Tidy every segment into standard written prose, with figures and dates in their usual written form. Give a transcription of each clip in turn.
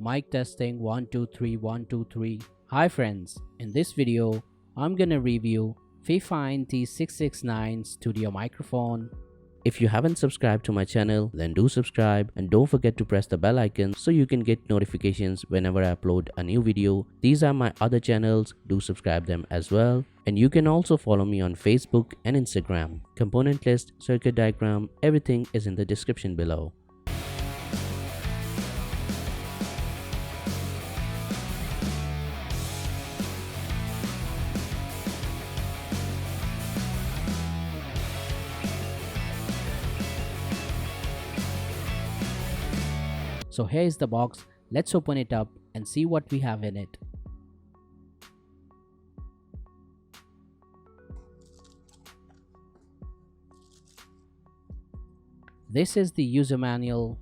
Mic testing 1 2 3 1 2 3. Hi friends, in this video I'm gonna review FiFine T669 studio microphone. If you haven't subscribed to my channel, then do subscribe and don't forget to press the bell icon so you can get notifications whenever I upload a new video. These are my other channels, do subscribe them as well. And you can also follow me on Facebook and Instagram. Component list, circuit diagram, everything is in the description below. So here is the box. Let's open it up and see what we have in it. This is the user manual.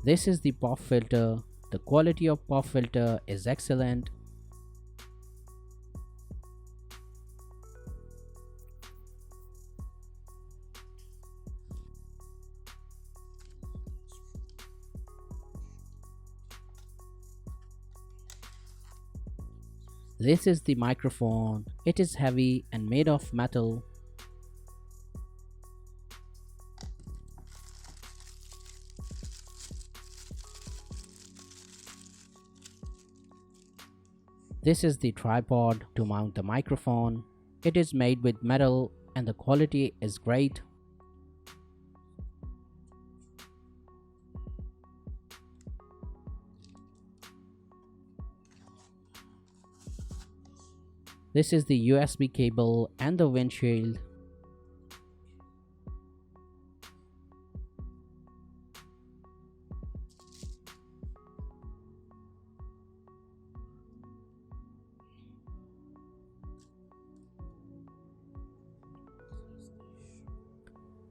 This is the pop filter. The quality of pop filter is excellent. This is the microphone. It is heavy and made of metal. This is the tripod to mount the microphone. It is made with metal and the quality is great. This is the USB cable and the windshield.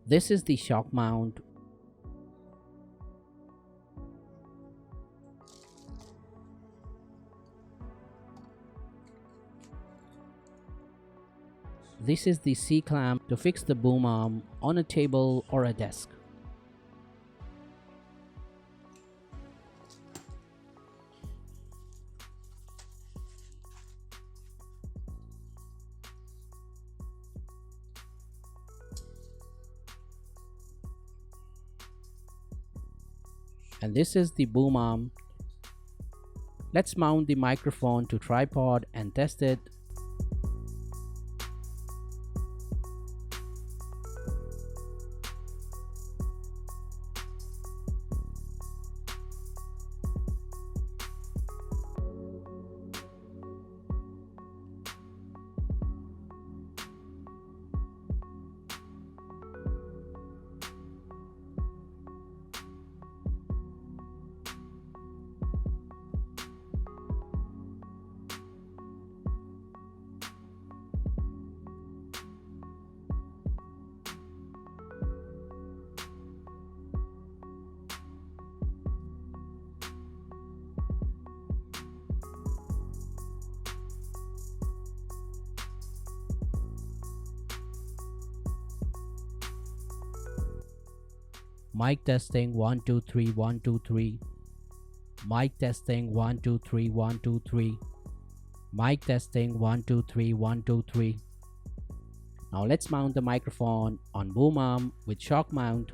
This is the shock mount. This is the C-clamp to fix the boom arm on a table or a desk. And this is the boom arm. Let's mount the microphone to tripod and test it. Mic testing 1 2 3 1 2 3. Mic testing 1 2 3 1 2 3. Mic testing 1 2 3 1 2 3. Now let's mount the microphone on boom arm with shock mount.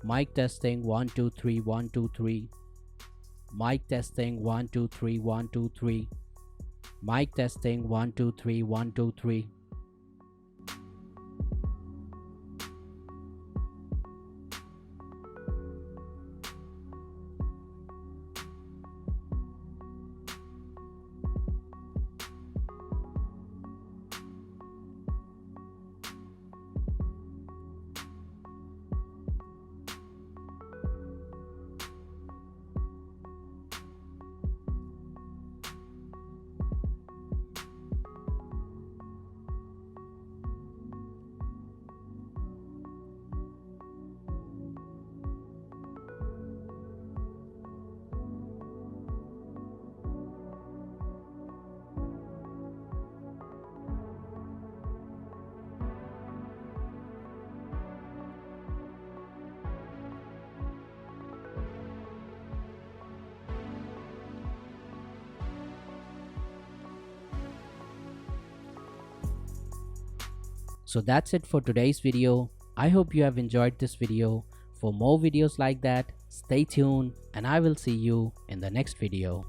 Mic testing 1 2 3 1 2 3. Mic testing 1 2 3 1 2 3. Mic testing 1 2 3 1 2 3. So that's it for today's video. I hope you have enjoyed this video. For more videos like that, stay tuned and I will see you in the next video.